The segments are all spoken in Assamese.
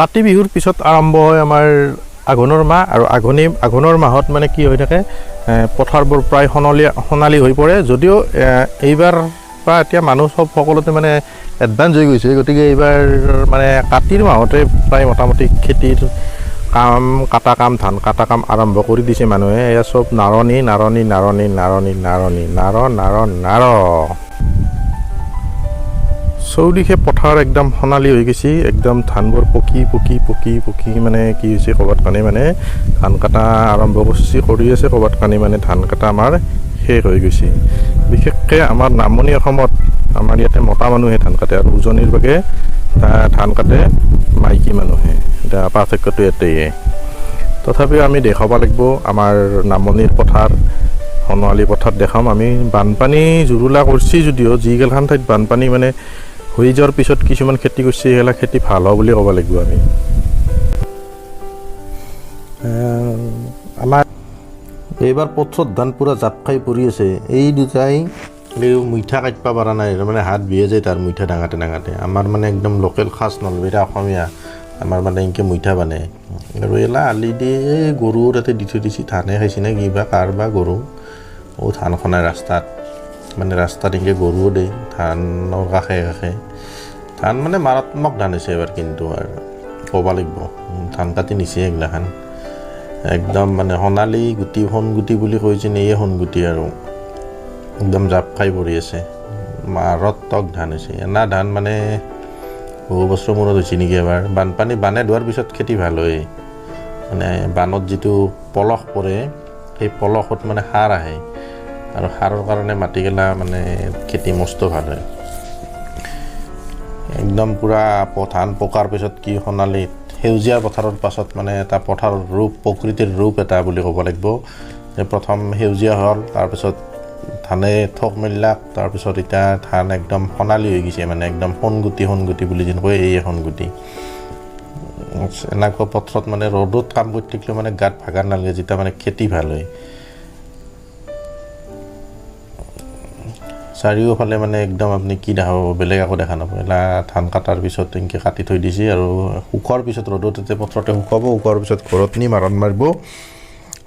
কাতি বিহুৰ পিছত আৰম্ভ হয় আমাৰ আঘোণৰ মাহ আৰু আঘোণৰ মাহত মানে কি হৈ থাকে পথাৰবোৰ প্ৰায় সোণালী হৈ পৰে যদিও এইবাৰ বা এতিয়া মানুহ সকলোতে মানে এডভান্স হৈ গৈছে গতিকে এইবাৰ মানে কাতিৰ মাহতে প্ৰায় মোটামুটি খেতিৰ কাম কাটা কাম ধান কাটা কাম আৰম্ভ কৰি দিছে মানুহে এয়া চব নাৰণি চৌদিশে পথাৰ একদম সোণালী হৈ গৈছে একদম ধানবোৰ পকি মানে কি হৈছে ক'ৰবাত কানি মানে ধান কটা আৰম্ভ কৰি আছে ক'ৰবাত কানি মানে ধান কটা আমাৰ শেষ হৈ গৈছে বিশেষকৈ আমাৰ নামনি অসমত আমাৰ ইয়াতে মতা মানুহে ধান কাটে আৰু উজনিৰ ভাগে ধান কাটে মাইকী মানুহে এতিয়া পাৰ্থক্যটো এতেই তথাপিও আমি দেখাব লাগিব আমাৰ নামনিৰ পথাৰ সোণোৱালী পথাৰ দেখাম আমি বানপানী জুৰুলা কৰিছে যদিও যিগিলাখান ঠাইত বানপানী মানে হৈ যোৱাৰ পিছত কিছুমান খেতি কৰিছে সেইবিলাক খেতি ভাল হ'ব বুলি ক'ব লাগিব আমি আমাৰ এইবাৰ পথত ধান পূৰা জাপ খাই পৰি আছে এই দুটাই মুঠা কাটিব পৰা নাই মানে হাত বিহে যায় তাৰ মুঠা ডাঙাতে আমাৰ মানে একদম লোকেল সাজ নলবেৰা অসমীয়া আমাৰ মানে এনেকৈ মুঠা বানে আৰু এলা আলি দি গৰু তাতে দি থৈ দিছে ধানে খাইছে নে কিবা কাৰবা গৰু ধান খনাই ৰাস্তাত মানে ৰাস্তাত এনেকৈ গৰুও দিয়ে ধানৰ কাষে ধান মানে মাৰাত্মক ধান হৈছে এবাৰ কিন্তু আৰু ক'ব লাগিব ধান কাটি নিছে এইগিলাখান একদম মানে সোণালী গুটি সোণ গুটি বুলি কৈছে এই সোণ গুটি আৰু একদম জাপ খাই পৰি আছে মাৰাত্মক ধান হৈছে এনা ধান মানে বহু বছৰ মূৰত হৈছে নেকি এবাৰ বানে ধোৱাৰ পিছত খেতি ভাল হয় মানে বানত যিটো পলস পৰে সেই পলসত মানে সাৰ আহে আৰু সাৰৰ কাৰণে মাটিগিলা মানে খেতি মস্ত ভাল হয় একদম পূৰা ধান পকাৰ পিছত কি সোণালী সেউজীয়া পথাৰৰ পাছত মানে এটা পথাৰৰ ৰূপ প্ৰকৃতিৰ ৰূপ এটা বুলি ক'ব লাগিব প্ৰথম সেউজীয়া হ'ল তাৰপিছত ধানে ঠক মেলিলাক তাৰপিছত এতিয়া ধান একদম সোণালী হৈ গৈছে মানে একদম সোণগুটি বুলি যেন কয় এই সোণগুটি এনেকুৱা পথাৰত মানে ৰ'দত কাম কৰি থাকিলেও মানে গাত ভাগাৰ নালাগে যেতিয়া মানে খেতি ভাল হয় চাৰিওফালে মানে একদম আপুনি কি দেখা পাব বেলেগ একো দেখা নাপাব এলা ধান কাটাৰ পিছত এনেকৈ কাটি থৈ দিছে আৰু শুকোৱাৰ পিছত ৰ'দত এতিয়া পথাৰতে শুকাব শুকোৱাৰ পিছত ঘৰত নি মাৰণ মাৰিব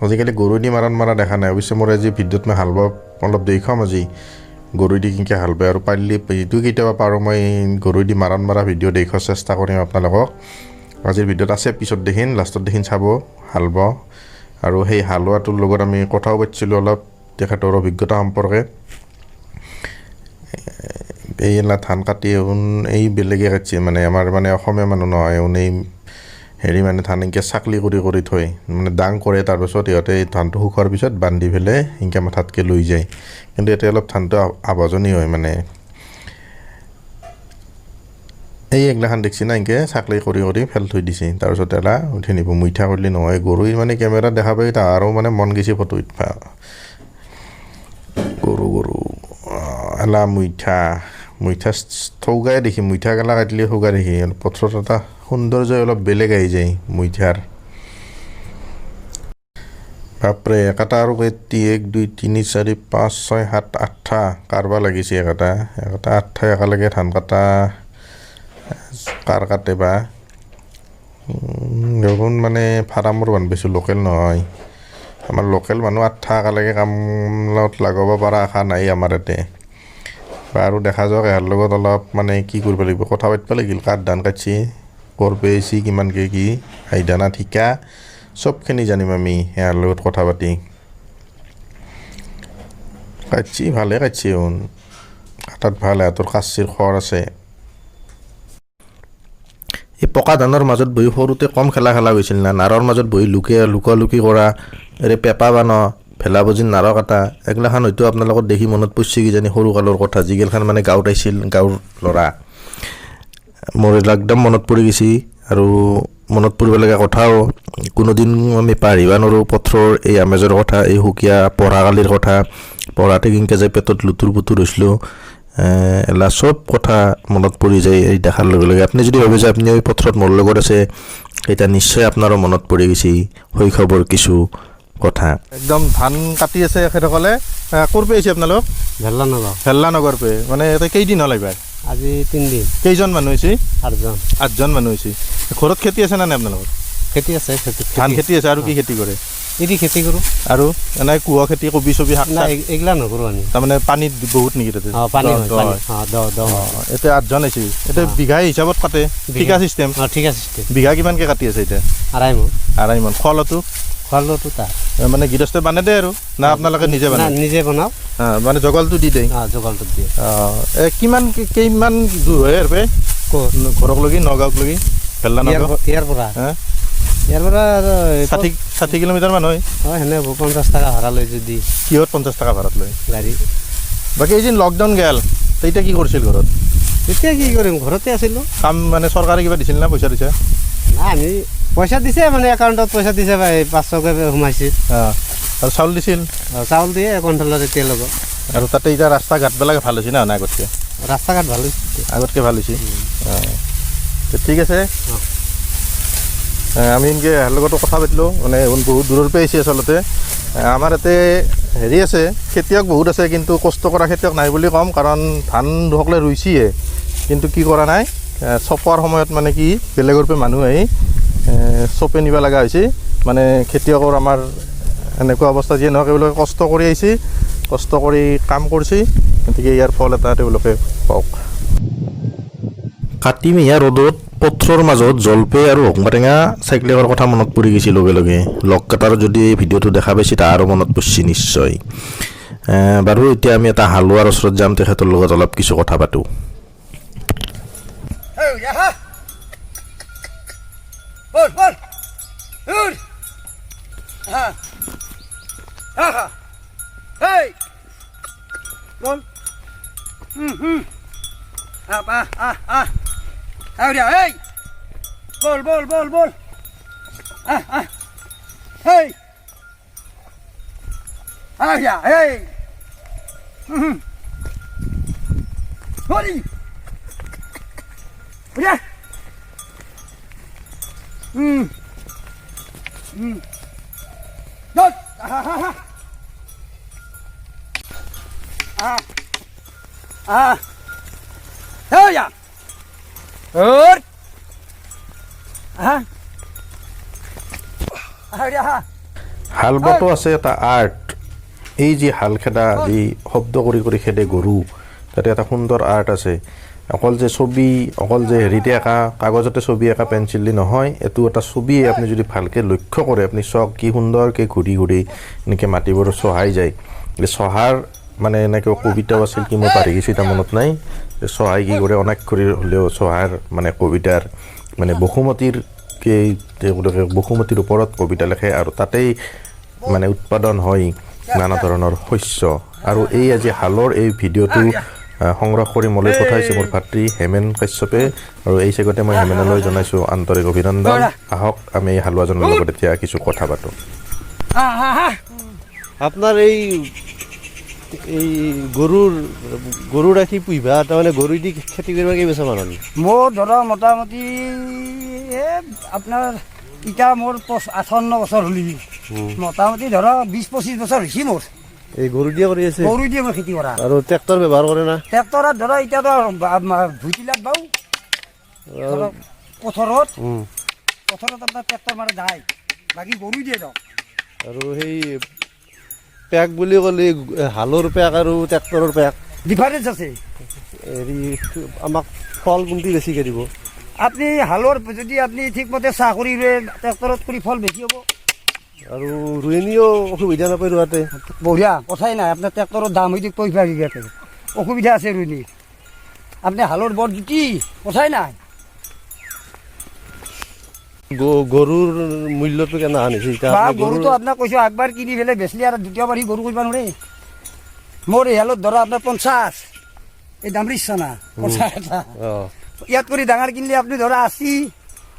আজিকালি গৰু দি মাৰণ মাৰা দেখা নাই অৱশ্যে মোৰ আজি ভিডিঅ'ত মই হাল বাব অলপ দেখাম আজি গৰু দি কেনেকৈ হাল বায় আৰু পাৰিলে যিটো কেতিয়াবা পাৰোঁ মই গৰু দি মাৰণ মাৰা ভিডিঅ' দেখুৱাৰ চেষ্টা কৰিম আপোনালোকক আজিৰ ভিডিঅ'ত আছে পিছত দেখিন লাষ্টত দেখিন চাব হাল বাওঁ আৰু সেই হালোৱাটোৰ লগত আমি কথাও পাতিছিলোঁ অলপ তেখেতৰ অভিজ্ঞতা সম্পৰ্কে এইলা ধান কাটি এই বেলেগে কাটছে মানে আমাৰ মানে অসমীয়া মানুহ নহয় এই হেৰি মানে ধান এনেকৈ চাকলি কৰি থয় মানে দাং কৰে তাৰপিছত ইহঁতে এই ধানটো শুকোৱাৰ পিছত বান্ধি পেলাই এনেকৈ মাথাতকৈ লৈ যায় কিন্তু এতিয়া অলপ ধানটো আৱজনী হয় মানে এই এইগিলাখান দেখছি না এনেকৈ চাকলি কৰি ফেল থৈ দিছে তাৰপিছত এলা উঠি নিব মুঠা কৰিলে নহয় গৰুই মানে কেমেৰাত দেখা পাই তাৰো মানে মন গৈছে ফটো উঠা গৰু এলা মুঠা থৌগাই দেখি মুঠা গেলা কাটিলে থৌগা দেখি পথৰত এটা সৌন্দৰ্য অলপ বেলেগ আহি যায় মুঠাৰ বাপৰে একেটা আৰু 1 2 3 4 5 6 7 8টা কাৰবা লাগিছে একেটা 8টা একেলগে ধান কাটা কাৰ কাটে বা দেখোন মানে ফাৰ্মৰ বান্ধ বেছি লোকেল নহয় আমাৰ লোকেল মানুহ 8টা একেলগে কামত লগাব পৰা আশা নাই আমাৰ ইয়াতে আৰু দেখা যাওক ইয়াৰ লগত অলপ মানে কি কৰিব লাগিব কথা পাতিব লাগিল কাৰ ধান কাটছি কৰবে আহিছি কিমানকৈ কি হাইদানা ঠিকা চবখিনি জানিম আমি ইয়াৰ লগত কথা পাতি কাটছি ভালে কাটছি কাটাত ভাল সিহঁতৰ কাচিৰ খৰ আছে এই পকা ধানৰ মাজত বহি সৰুতে কম খেলা গৈছিল না নাৰৰ মাজত বহি লুকি কৰা পেপা বান ভেলা বজিন নাৰ কাটা এইগিলাখান হয়তো আপোনালোকৰ দেখি মনত পৰিছে কিজানি সৰু কালৰ কথা যিগিলাখান মানে গাঁৱত আহিছিল গাঁৱৰ ল'ৰা মোৰ একদম মনত পৰি গৈছে আৰু মনত পৰিবলগীয়া কথাও কোনোদিন আমি পাহৰিব নোৱাৰোঁ পথৰৰ এই আমেজৰ কথা এই সুকীয়া পঢ়াকালিৰ কথা পঢ়াতে কেনেকৈ যায় পেটত লুতুৰ পুতুৰ হৈছিলোঁ এলা চব কথা মনত পৰি যায় এই দেখাৰ লগে লগে আপুনি যদি ভাবে যে আপুনি এই পথৰত মোৰ লগত আছে এটা নিশ্চয় আপোনাৰো মনত পৰি গৈছে শৈশৱৰ কিছু কথা একদম ধান কাটি আছে এখেতসকলে ক'ৰ পৰা আহিছে আপোনালোক ভেল্লানগৰ ভেল্লানগৰ পে মানে ইয়াতে কেইদিন হ'ল এইবাৰ আজি 3 দিন। কেইজন মানুহ হৈছে? 8জন। 8জন মানুহ হৈছে। ঘৰত খেতি আছে না নাই আপোনালোকৰ? খেতি আছে, ধান খেতি আছে আৰু কি খেতি কৰে? এৰি খেতি কৰোঁ। আৰু এনে কুঁহ খেতি, কবি ছবি, শাক? নাই, এইগিলা নকৰোঁ আমি। তাৰমানে পানীত বহুত নেকি তাতে? পানী দ হয়, হয়। এতিয়া 8জন হৈছে। এতিয়া বিঘা হিচাপত কাটে? ঠিকা চিষ্টেম? ঠিকা চিষ্টেম। বিঘা কিমানকৈ কাটি আছে এতিয়া? 2.5 মোন। 2.5 মোন। খোৱালোটো? খোৱালোটো তাৰ মানে গৃহস্থই বানে দে আৰু না আপোনালোকে নিজে বানে? নিজে বনাওঁ। মানে জগালটো দি দিয়ে? জগালটো দিয়ে। কিমান দূৰ হয় আৰু ঘৰক লগি নগাঁৱক লগি? ভেল্লা নগাঁও ইয়াৰ পৰা 60 কিলোমিটাৰ মান হয়? সেনে 50 টকা ভাড়া লৈ যদি। কিহত 50 টকা ভাড়াত লয়? গাড়ী। বাকী এইদিন লকডাউন গেল, তেতিয়া কি কৰিছিল ঘৰত? তেতিয়া কি কৰিম, ঘৰতে আছিলোঁ। কাম মানে চৰকাৰে কিবা দিছিল না, পইচা দিছে? নাই, আমি পইচা দিছে, মানে একাউণ্টত পইচা দিছে, 500কে সোমাইছিল। আৰু চাউল দিছিল? চাউল দিয়ে কণ্ট্ৰলৰে তেল লগত। আৰু তাতে এতিয়া ৰাস্তা ঘাটবিলাক ভাল হৈছে না আগতকৈ? ৰাস্তা ঘাট ভাল হৈছে, আগতকৈ ভাল হৈছে। ঠিক আছে, আমি এনেকৈ ইয়াৰ লগতো কথা পাতিলোঁ। মানে বহুত দূৰৰ পৰা আহিছে আচলতে। আমাৰ ইয়াতে হেৰি আছে, খেতিয়ক বহুত আছে, কিন্তু কষ্ট কৰা খেতিয়ক নাই বুলি ক'ম। কাৰণ ধান সকলে ৰুইছিয়ে, কিন্তু কি কৰা নাই, চপোৱাৰ সময়ত মানে কি বেলেগৰ পৰা মানুহ আহি চপে নিব লগা হৈছে। মানে খেতিয়কৰ আমাৰ এনেকুৱা অৱস্থা, যিয়ে নহওক তেওঁলোকে কষ্ট কৰি আহিছে, কষ্ট কৰি কাম কৰিছে, গতিকে ইয়াৰ ফল এটা তেওঁলোকে পাওক। কাতিমহীয়া ৰ'দত পথৰৰ মাজত জলপাই আৰু হংবাটেঙা চাইক্লিঙৰ কথা মনত পৰি গৈছে লগে লগে। লগকেইটাৰ যদি এই ভিডিঅ'টো দেখা পাইছে, তাৰো মনত পৰিছে নিশ্চয়। বাৰু এতিয়া আমি এটা হালোৱাৰ ওচৰত যাম, তেখেতৰ লগত অলপ কিছু কথা পাতোঁ। Bol. Hey. Hey. Hurry. Yeah. Dot. Hey ya. Hur. হাল বোৱাটো আছে এটা আৰ্ট। এই যি হাল খেদা, যি শব্দ কৰি কৰি খেদে গৰু, তাতে এটা সুন্দৰ আৰ্ট আছে। অকল যে ছবি, অকল যে হেৰিতে আঁকা, কাগজতে ছবি আঁকা পেঞ্চিল দি নহয়, এইটো এটা ছবি। আপুনি যদি ভালকৈ লক্ষ্য কৰে, আপুনি চাওক কি সুন্দৰকৈ ঘূৰি ঘূৰি এনেকৈ মাটিবোৰ চহাই যায়। চহাৰ মানে এনেকৈ কবিতাও আছিল, কি মই পাহৰি গৈছোঁ, এতিয়া মনত নাই। চহাই কি কৰে, অনাক্ষৰী হ'লেও চহাৰ মানে কবিতাৰ মানে বসুমতীৰ তেওঁলোকে বসুমতীৰ ওপৰত কবিতা লিখে, আৰু তাতেই মানে উৎপাদন হয় নানা ধৰণৰ শস্য। আৰু এই আজি হালৰ এই ভিডিঅ'টো সংগ্ৰহ কৰি মোলৈ পঠাইছে মোৰ ভাতৃ হেমেন কাশ্যপে, আৰু এই চেগতে মই হেমেনলৈ জনাইছোঁ আন্তৰিক অভিনন্দন। আহক আমি এই হালোৱাজনৰ লগত এতিয়া কিছু কথা পাতোঁ। আপোনাৰ এই গৰু ৰাখি পুহিবা, তাৰমানে গৰু দি খেতি কৰিব কেইবছৰ মান হ'ল? মোৰ ধৰক মোটামুটি আপোনাৰ এতিয়া মোৰ 58 বছৰ হ'লি, মোটামুটি ধৰক 20-25 বছৰ হৈছে মোৰ। এই গৰু দিয়ে কৰি আছে? গৰু দিয়ে মই খেতি কৰা। আৰু ট্ৰেক্টৰ ব্যৱহাৰ কৰে না? ট্ৰেক্টৰত ধৰক এতিয়াতো ভুটিলাত বাওঁ, পথাৰত আপোনাৰ ট্ৰেক্টৰ মাৰা যায়, বাকী গৰু দিয়ে দিয়ক। আৰু সেই পেক বুলি ক'লে হালৰ পেক আৰু ট্ৰেক্টৰৰ পেক ডিফাৰেঞ্চ আছে। হেৰি আমাক ফল কোনটো বেছিকৈ দিব? আপুনি হালৰ যদি আপুনি ঠিকমতে চাহ কৰি ৰুৱে, ট্ৰেক্টৰত কৰি ফল বেছি হ'ব। আৰু ৰোৱনীও অসুবিধা নাপায় ৰোৱাতে? বঢ়িয়া, কথাই নাই। আপোনাৰ ট্ৰেক্টৰৰ দাম হৈ দিয়ক, পইচা দিয়াতে অসুবিধা আছে ৰোৱনী। আপুনি হালৰ বৰ জুতি, কথাই নাই। গৰুৰ মূল্যটো কেনে আনিছে এতিয়া? গৰুটো আপোনাক কৈছোঁ, একবাৰ কিনি পেলাই বেচলি আৰু দ্বিতীয়বাৰ সি গৰু কৰিব নোৱাৰে। মোৰ এই হালত ধৰা আপোনাৰ 50, এই দামৰি চানা 50 এটা। ইয়াত কৰি ডাঙৰ কিনিলে আপুনি ধৰা 80,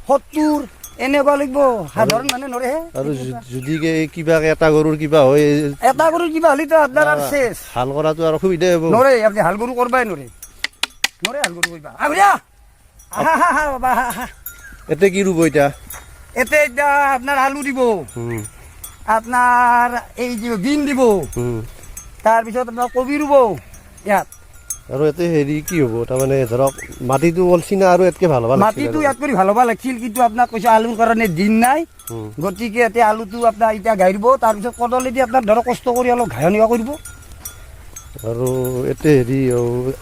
70 এনেকুৱা লাগিব, সাধাৰণ মানুহে নৰে। আৰু যদি কিবা এটা গৰুৰ কিবা হয়, এটা গৰুৰ কিবা হ'লেতো আপোনাৰ আৰু চেচ। হাল কৰাটো আৰু অসুবিধাই হ'ব। নৰে, আপুনি হাল গৰু কৰিবাই নৰে, হাল গৰু কৰিবা। এতিয়া কি ৰুব এতিয়া? এতিয়া আপোনাৰ আলু দিব, আপোনাৰ এই বিন দিব, তাৰপিছত আপোনাৰ কবি ৰুব, ইয়াত আৰু ইয়াতে হেৰি কি হ'ব তাৰমানে ধৰক মাটিটো অলছি না আৰু ইয়াতকে ভাল হ'ব মাটিটো ইয়াত কৰি ভাল হ'ব লাগিছিল, কিন্তু আপোনাক কৈছোঁ আলুৰ কাৰণে দিন নাই, গতিকে এতিয়া আলুটো আপোনাৰ এতিয়া গাড়িব, তাৰপিছত কদলেদি আপোনাৰ ধৰক কষ্ট কৰি অলপ ঘাঁহনিও কৰিব। আৰু ইয়াতে হেৰি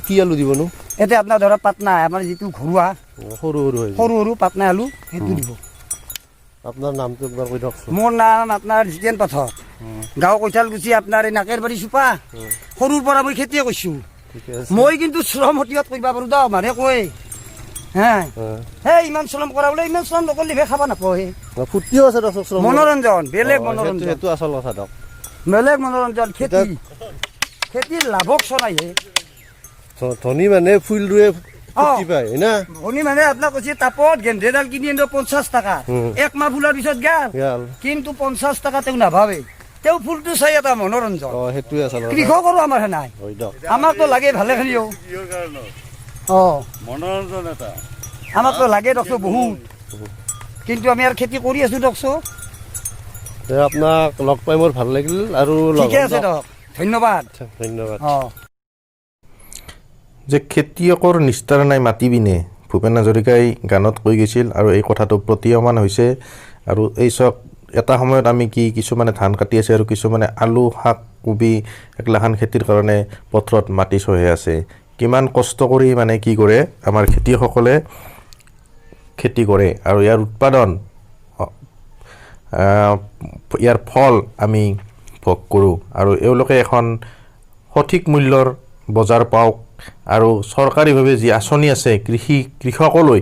কি আলু দিবনো? এতিয়া আপোনাৰ ধৰক পাটনা আমাৰ যিটো ঘৰুৱা সৰু সৰু হৈ সৰু সৰু পাটনা আলু সেইটো দিব। আপোনাৰ নামটো একবাৰ কৈ দিয়কচোন। মোৰ নাম আপোনাৰ জিতেন পাঠক, গাঁও কৈঠালকুছি, আপোনাৰ এই নাকেৰবাৰী চুপা। সৰুৰ পৰা মই খেতিয়ে কৰিছোঁ। ঠিকে আছে। মই কিন্তু শ্ৰম হতিয়ত কৰিব পাৰোঁ দক, মানুহে কয় হে ইমান শ্ৰম কৰা বোলে, ইমান শ্ৰম নকৰিলে খাব নাপায়। ফূৰ্তিও আছে দৰ্শক শ্ৰম মনোৰঞ্জন, বেলেগ মনোৰঞ্জন, সেইটো আচল কথা দিয়ক। বেলেগ মনোৰঞ্জন। খেতিৰ লাভক চলাইহে ধনী মানে ফুল ৰুৱে ফূৰ্তি পায় হয় না? ধনী মানে আপোনাক কৈছে তাপত গেন্ধেডাল কিনি আনিব 50 টকা, একমাহ ফুলাৰ পিছত গেল, কিন্তু 50 টকা তেওঁ নাভাবে, তেওঁ ফুলটো চাই এটা মনোৰঞ্জন। সেইটোৱে আচল কথা। কৃষকৰো আমাৰ নাই, আমাকতো লাগে ভালে খেলিও মনোৰঞ্জন এটা আমাকতো লাগে দকছো বহুত, কিন্তু আমি আৰু খেতি কৰি আছো দকছো। আপোনাক লগ পাই মোৰ ভাল লাগিল আৰু ঠিকে আছে দক, ধন্যবাদ। ধন্যবাদ। যে খেতিয়কৰ নিস্তাৰ নাই মাটি বিনে, ভূপেন হাজৰিকাই গানত কৈ গৈছিল, আৰু এই কথাটো প্ৰতীয়মান হৈছে। আৰু এই চাওক, এটা সময়ত আমি কিছুমানে ধান কাটি আছে আৰু কিছুমানে আলু, শাক, কবি এইগিলাখান খেতিৰ কাৰণে পথাৰত মাটি চহে আছে। কিমান কষ্ট কৰি মানে কি কৰে আমাৰ খেতিয়কসকলে খেতি কৰে, আৰু ইয়াৰ উৎপাদন, ইয়াৰ ফল আমি ভোগ কৰোঁ, আৰু এওঁলোকে এখন সঠিক মূল্যৰ বজাৰ পাওক। আৰু চৰকাৰীভাৱে যি আঁচনি আছে কৃষকলৈ,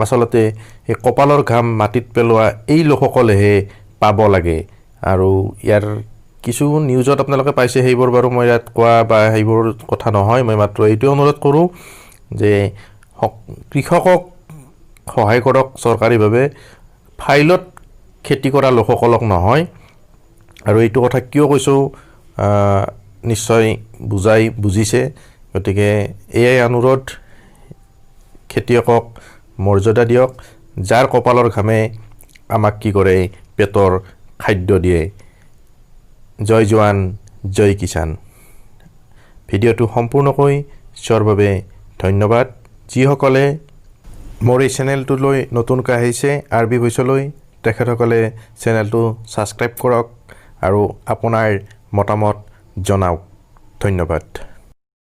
আচলতে এই কপালৰ ঘাম মাটিত পেলোৱা এই লোকসকলেহে পাব লাগে। আৰু ইয়াৰ কিছু নিউজত আপোনালোকে পাইছে, সেইবোৰ বাৰু মই ইয়াত কোৱা বা সেইবোৰ কথা নহয়, মই মাত্ৰ এইটোৱে অনুৰোধ কৰোঁ যে কৃষকক সহায় কৰক চৰকাৰীভাৱে, ফাইলত খেতি কৰা লোকসকলক নহয়। আৰু এইটো কথা কিয় কৈছোঁ নিশ্চয় বুজিছে, গতিকে এয়াই অনুৰোধ, খেতিয়কক মৰ্যাদা দিয়ক, যাৰ কপালৰ ঘামে আমাক কি কৰে পেটৰ খাদ্য দিয়ে। জয় জোৱান, জয় কিষাণ। ভিডিঅ'টো সম্পূৰ্ণকৈ চোৱাৰ বাবে ধন্যবাদ। যিসকলে মোৰ এই চেনেলটোলৈ নতুনকৈ আহিছে RB ভইচলৈ, তেখেতসকলে চেনেলটো ছাবস্ক্ৰাইব কৰক আৰু আপোনাৰ মতামত জনাওক। ধন্যবাদ।